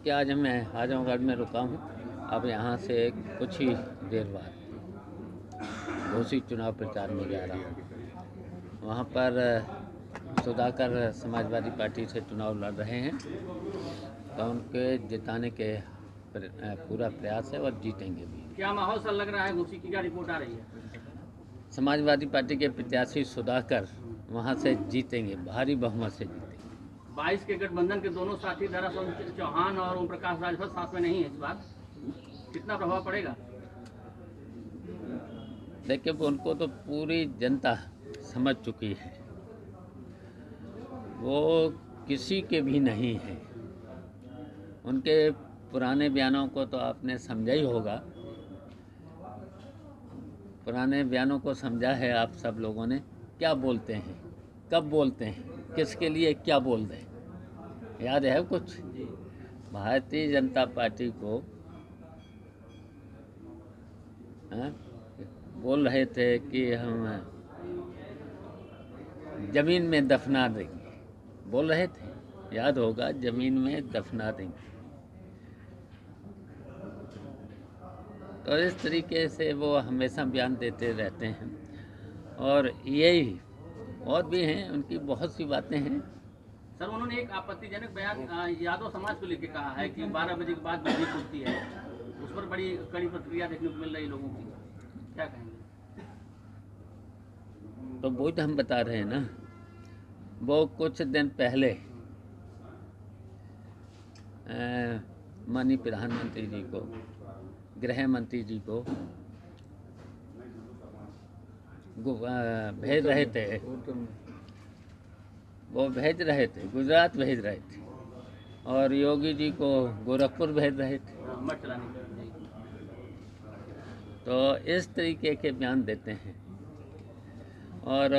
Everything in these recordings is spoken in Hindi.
कि आज मैं आजमगढ़ में रुका हूँ। अब यहाँ से कुछ ही देर बाद घोसी चुनाव प्रचार में जा रहा हूँ। वहाँ पर सुधाकर समाजवादी पार्टी से चुनाव लड़ रहे हैं, तो उनके जिताने के पूरा प्रयास है और जीतेंगे भी। क्या माहौल सा लग रहा है? घोसी की क्या रिपोर्ट आ रही है? समाजवादी पार्टी के प्रत्याशी सुधाकर वहाँ से जीतेंगे, भारी बहुमत से जीतेंगे। 22 के गठबंधन के दोनों साथी दरअसल चौहान और ओम प्रकाश राजभर साथ में नहीं है इस बार, कितना प्रभाव पड़ेगा? देखिए, उनको तो पूरी जनता समझ चुकी है, वो किसी के भी नहीं है। उनके पुराने बयानों को तो आपने समझा ही होगा, पुराने बयानों को समझा है आप सब लोगों ने। क्या बोलते हैं, कब बोलते हैं, किसके लिए क्या बोल रहे हैं, याद है कुछ? भारतीय जनता पार्टी को बोल रहे थे कि हम जमीन में दफना देंगे, बोल रहे थे, याद होगा, जमीन में दफना देंगे। तो इस तरीके से वो हमेशा बयान देते रहते हैं, और यही और भी हैं, उनकी बहुत सी बातें हैं। सर, उन्होंने एक आपत्तिजनक बयान यादव समाज को लेकर कहा है कि 12 बजे के बाद बिजली खुलती है, उस पर बड़ी कड़ी प्रतिक्रिया देखने को मिल रही लोगों की, क्या कहेंगे? तो वो तो हम बता रहे हैं ना, वो कुछ दिन पहले माननीय प्रधानमंत्री जी को, गृह मंत्री जी को भेज रहे थे, वो भेज रहे थे, गुजरात भेज रहे थे, और योगी जी को गोरखपुर भेज रहे थे। तो इस तरीके के बयान देते हैं, और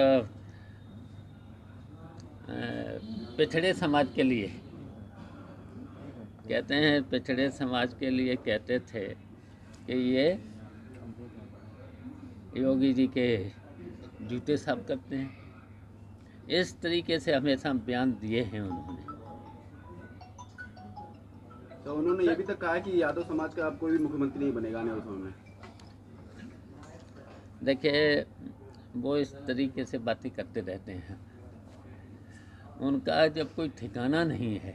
पिछड़े समाज के लिए कहते हैं, पिछड़े समाज के लिए कहते थे कि ये योगी जी के जूते साफ करते हैं। इस तरीके से हमेशा बयान दिए हैं उन्होंने। तो उन्होंने ये भी तक कहा कि यादव समाज का अब कोई भी मुख्यमंत्री नहीं बनेगा आने वाले समय में। देखिए, वो इस तरीके से बातें करते रहते हैं, उनका जब कोई ठिकाना नहीं है।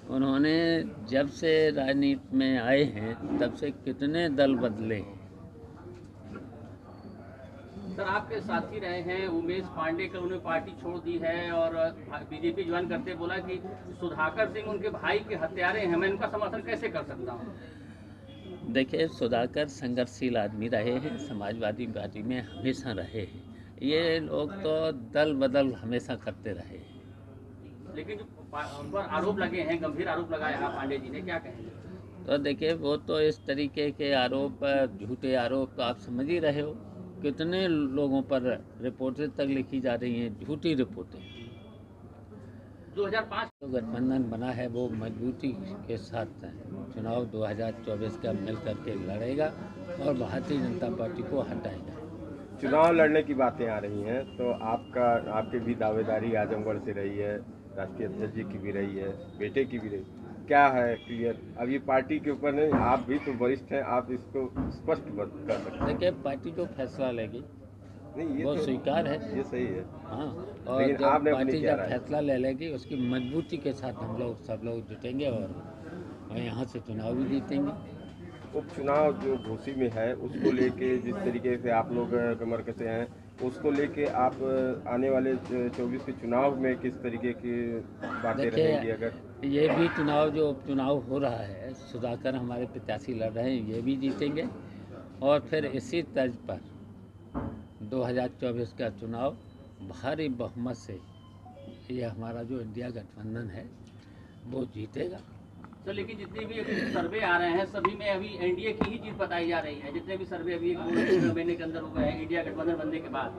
उन्होंने जब से राजनीति में आए हैं तब से कितने दल बदले। सर, आपके साथी रहे हैं उमेश पांडे, कल उन्होंने पार्टी छोड़ दी है और बीजेपी ज्वाइन करते बोला कि सुधाकर सिंह उनके भाई के हत्यारे हैं, मैं इनका समर्थन कैसे कर सकता हूँ? देखिए, सुधाकर संघर्षशील आदमी रहे हैं, समाजवादी पार्टी में हमेशा रहे हैं। ये लोग तो दल बदल हमेशा करते रहे हैं। लेकिन जो उन पर आरोप लगे हैं, गंभीर आरोप लगाया है पांडे जी ने, क्या कहेंगे? तो देखिए, वो तो इस तरीके के आरोप, झूठे आरोप तो आप समझ ही रहे हो, कितने लोगों पर रिपोर्टें तक लिखी जा रही हैं, झूठी रिपोर्टें। 2005 जो गठबंधन बना है वो मजबूती के साथ चुनाव 2024 का मिल करके लड़ेगा और भारतीय जनता पार्टी को हटाएगा। चुनाव लड़ने की बातें आ रही हैं, तो आपकी भी दावेदारी आजमगढ़ से रही है, राष्ट्रीय अध्यक्ष जी की भी रही है, बेटे की भी रही, क्या है क्लियर? अब ये पार्टी के ऊपर नहीं, आप भी तो वरिष्ठ हैं, आप इसको स्पष्ट कर सकते हैं। देखिए, पार्टी जो फैसला लेगी नहीं, वो तो स्वीकार है। ये सही है। हाँ, और लेकिन जब आपने पार्टी जब राय फैसला ले लेगी उसकी मजबूती के साथ हम लोग सब लोग जुटेंगे और यहाँ से चुनाव भी जीतेंगे। उपचुनाव जो घोसी में है उसको लेके जिस तरीके से आप लोग कमर कसे हैं, उसको लेके आप आने वाले 24 के चुनाव में किस तरीके की बातें रहेंगी? अगर ये भी चुनाव, जो उपचुनाव हो रहा है, सुधाकर हमारे प्रत्याशी लड़ रहे हैं, ये भी जीतेंगे, और फिर इसी तर्ज पर 2024 का चुनाव भारी बहुमत से ये हमारा जो इंडिया गठबंधन है वो जीतेगा। सर, लेकिन जितने भी सर्वे आ रहे हैं सभी में अभी एनडीए की ही जीत बताई जा रही है, जितने भी सर्वे अभी 1 महीने के अंदर हुए हैं इंडिया गठबंधन बनने के बाद।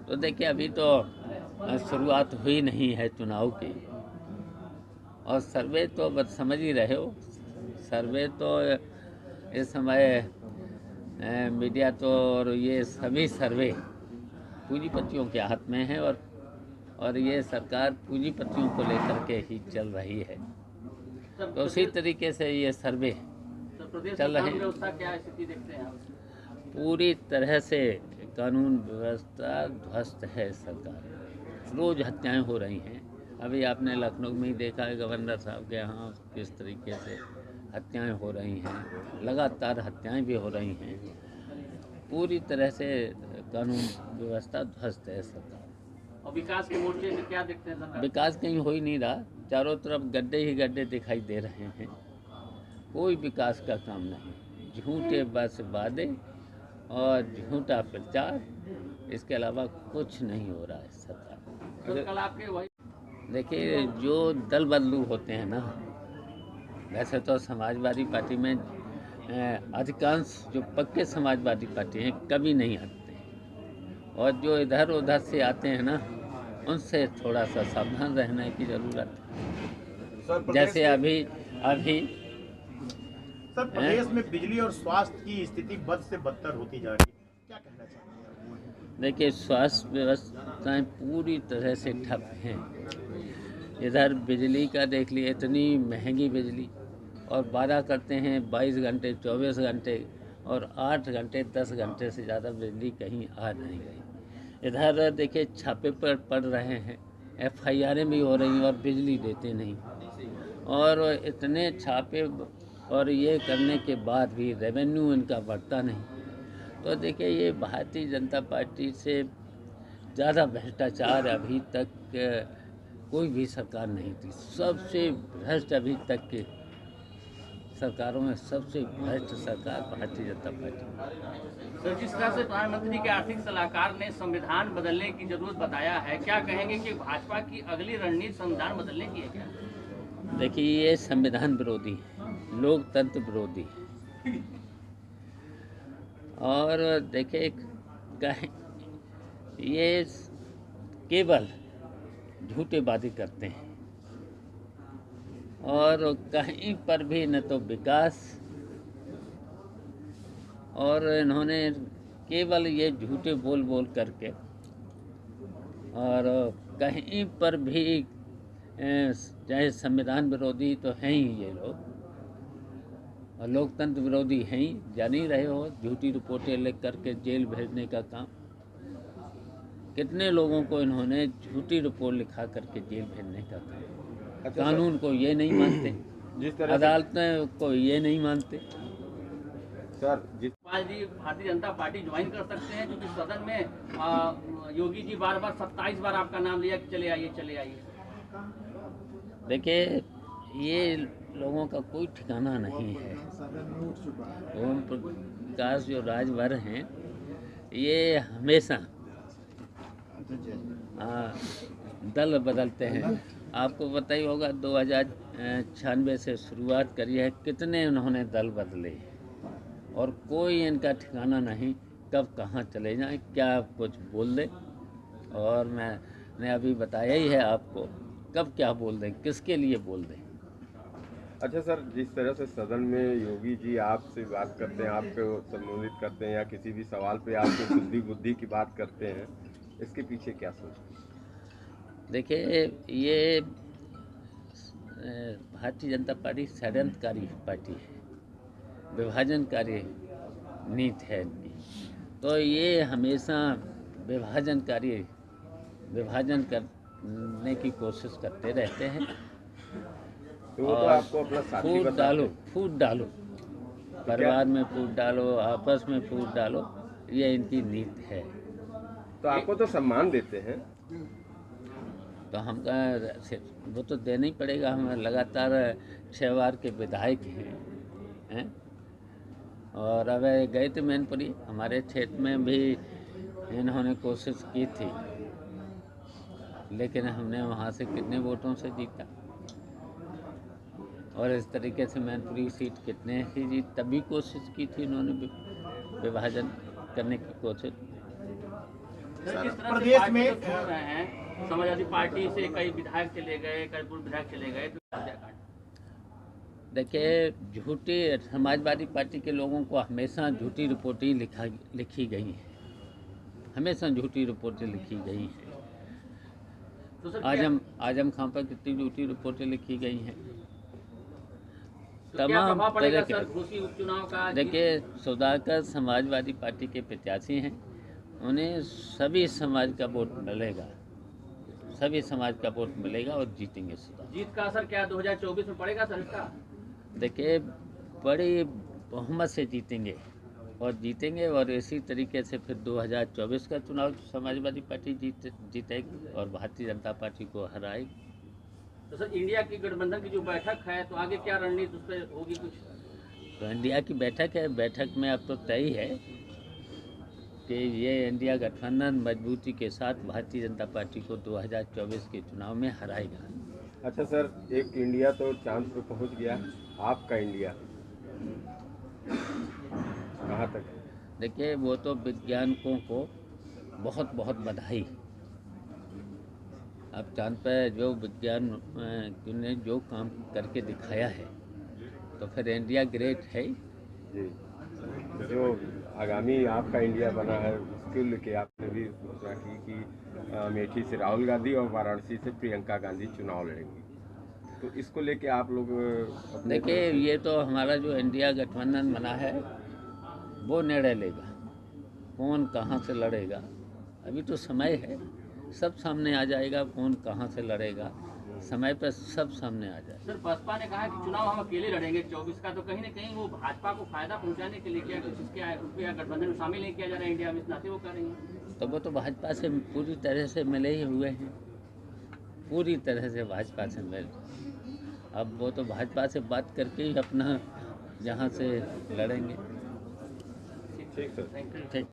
तो देखिए, अभी तो शुरुआत हुई नहीं है चुनाव की, और सर्वे तो बस समझ ही रहे हो, सर्वे तो इस समय मीडिया तो और ये सभी सर्वे पूंजीपतियों के हाथ में है, और ये सरकार पूंजीपतियों को लेकर के ही चल रही है। तो उसी तरीके से ये सर्वे तो प्रदेश चल में रहे कानून हैं। व्यवस्था क्या स्थिति देखते हैं आप? पूरी तरह से कानून व्यवस्था ध्वस्त है। सरकार रोज हत्याएं हो रही हैं। अभी आपने लखनऊ में ही देखा है गवर्नर साहब के यहाँ किस तरीके से हत्याएं हो रही हैं, लगातार हत्याएं भी हो रही हैं। पूरी तरह से कानून व्यवस्था ध्वस्त है सरकार। और विकास के मोर्चे में क्या देखते हैं सरकार? विकास कहीं हो ही नहीं रहा, चारों तरफ गड्ढे ही गड्ढे दिखाई दे रहे हैं। कोई विकास का काम नहीं, झूठे बस वादे और झूठा प्रचार, इसके अलावा कुछ नहीं हो रहा है सरकार। तो कल आपके वही देखिए, जो दल बदलू होते हैं ना, वैसे तो समाजवादी पार्टी में अधिकांश जो पक्के समाजवादी पार्टी हैं कभी नहीं हटते, और जो इधर उधर से आते हैं ना, उनसे थोड़ा सा सावधान रहने की ज़रूरत है। जैसे अभी सर, प्रदेश में बिजली और स्वास्थ्य की स्थिति बद से बदतर होती जा रही है, क्या कहना चाहेंगे आप? देखिए, स्वास्थ्य व्यवस्थाएं पूरी तरह से ठप हैं। इधर बिजली का देख लिए, इतनी महंगी बिजली, और वादा करते हैं 22 घंटे 24 घंटे, और 8 घंटे 10 घंटे से ज़्यादा बिजली कहीं आ नहीं रही। इधर देखिए छापे पर पड़ रहे हैं, FIR भी हो रही हैं और बिजली देते नहीं, और इतने छापे और ये करने के बाद भी रेवेन्यू इनका बढ़ता नहीं। तो देखिए, ये भारतीय जनता पार्टी से ज़्यादा भ्रष्टाचार अभी तक कोई भी सरकार नहीं थी। सबसे भ्रष्ट अभी तक के सरकारों में सबसे भ्रष्ट सरकार भारतीय जनता पार्टी। सर, जिस तरह से प्रधानमंत्री के आर्थिक सलाहकार ने संविधान बदलने की जरूरत बताया है, क्या कहेंगे कि भाजपा की अगली रणनीति संविधान बदलने की है क्या? देखिए, ये संविधान विरोधी है, लोकतंत्र विरोधी है। और देखिए, ये केवल झूठे वादे करते हैं, और कहीं पर भी न तो विकास, और इन्होंने केवल ये झूठे बोल बोल करके, और कहीं पर भी चाहे संविधान विरोधी तो हैं ही ये लोग, और लोकतंत्र विरोधी हैं ही। जान ही रहे हो, झूठी रिपोर्टें लिख करके जेल भेजने का काम, कितने लोगों को इन्होंने झूठी रिपोर्ट लिखा करके जेल भेजने का काम। कानून को ये नहीं मानते, जिस तरह अदालतें को ये नहीं मानते। सर आज जी भारतीय जनता पार्टी ज्वाइन कर सकते हैं, क्योंकि सदन में योगी जी बार बार 27 बार आपका नाम लिया कि चले आइए चले आइए। देखिए, ये लोगों का कोई ठिकाना नहीं है। ओम प्रकाश जो राजभर हैं, ये हमेशा दल बदलते हैं। आपको पता ही होगा 2096 से शुरुआत करी है, कितने उन्होंने दल बदले, और कोई इनका ठिकाना नहीं कब कहाँ चले जाएं, क्या कुछ बोल दे। और मैंने अभी बताया ही है आपको, कब क्या बोल दें, किसके लिए बोल दें। अच्छा सर, जिस तरह से सदन में योगी जी आपसे बात करते हैं, आपको संबोधित करते हैं, या किसी भी सवाल पे आपको बुद्धि की बात करते हैं, इसके पीछे क्या सोचते हैं? देखिए, ये भारतीय जनता पार्टी षड्यंत्रकारी पार्टी है, विभाजनकारी नीति है इनकी। तो ये हमेशा विभाजन करने की कोशिश करते रहते हैं। तो वो तो आपको अपना साथी फूट बताते हैं। डालो, परिवार में फूट डालो, आपस में फूट डालो, ये इनकी नीति है। तो आपको तो सम्मान देते हैं। तो हम वो तो देना ही पड़ेगा। हम लगातार 6 बार के विधायक हैं, और अब गए थे मैनपुरी, हमारे क्षेत्र में भी इन्होंने कोशिश की थी, लेकिन हमने वहाँ से कितने वोटों से जीता, और इस तरीके से मैनपुरी सीट कितने ही जीत, तभी कोशिश की थी इन्होंने विभाजन करने की कोशिश। प्रदेश में छोड़ रहे हैं, समाजवादी पार्टी से कई विधायक चले गए, कई पूर्व विधायक चले गए, तो देखिए, झूठी समाजवादी पार्टी के लोगों को हमेशा झूठी रिपोर्टें लिखी गई हैं, हमेशा झूठी रिपोर्टें लिखी गई हैं। तो सर क्या- आजम खां पर कितनी झूठी रिपोर्टें लिखी गई हैं। तो क्या तमाम प्रभाव पड़ेगा तरह सर के घोसी उपचुनाव का? देखिए, सुधाकर समाजवादी पार्टी के प्रत्याशी हैं, उन्हें सभी समाज का वोट मिलेगा, सभी समाज का वोट मिलेगा और जीतेंगे सुधाकर। जीत का असर क्या 2024 में पड़ेगा सर इसका? देखिए, बड़ी बहुमत से जीतेंगे और इसी तरीके से फिर 2024 का चुनाव समाजवादी पार्टी जीतेगी और भारतीय जनता पार्टी को हराएगी। तो सर इंडिया की गठबंधन की जो बैठक है तो आगे क्या रणनीति उस पर होगी कुछ? तो इंडिया की बैठक है, बैठक में अब तो तय है कि ये इंडिया गठबंधन मजबूती के साथ भारतीय जनता पार्टी को 2024 के चुनाव में हराएगा। अच्छा सर, एक इंडिया तो चांद पे पहुंच गया, आपका इंडिया कहाँ तक है? देखिए, वो तो वैज्ञानिकों को बहुत बहुत बधाई। अब चांद पर जो विज्ञान ने जो काम करके दिखाया है तो फिर इंडिया ग्रेट है ही। जी, जो आगामी आपका इंडिया बना है उसके लेके आपने भी घोषणा की कि अमेठी से राहुल गांधी और वाराणसी से प्रियंका गांधी चुनाव लड़ेंगी, तो इसको लेके आप लोग अपने देखिए, ये तो हमारा जो इंडिया गठबंधन बना है वो निर्णय लेगा कौन कहाँ से लड़ेगा। अभी तो समय है, सब सामने आ जाएगा, कौन कहाँ से लड़ेगा, समय पर सब सामने आ जाएगा। सर बसपा ने कहा है कि चुनाव हम अकेले लड़ेंगे 24 का, तो कहीं ना कहीं वो भाजपा को फायदा पहुंचाने के लिए क्या कुछ इसके गठबंधन में शामिल नहीं किया जा रहा है इंडिया में, इस नाते वो कर रही है? तो वो तो भाजपा से पूरी तरह से मिले ही हुए हैं, पूरी तरह से भाजपा से मिल। अब वो तो भाजपा से बात करके ही अपना यहाँ से लड़ेंगे। ठीक सर। ठीक।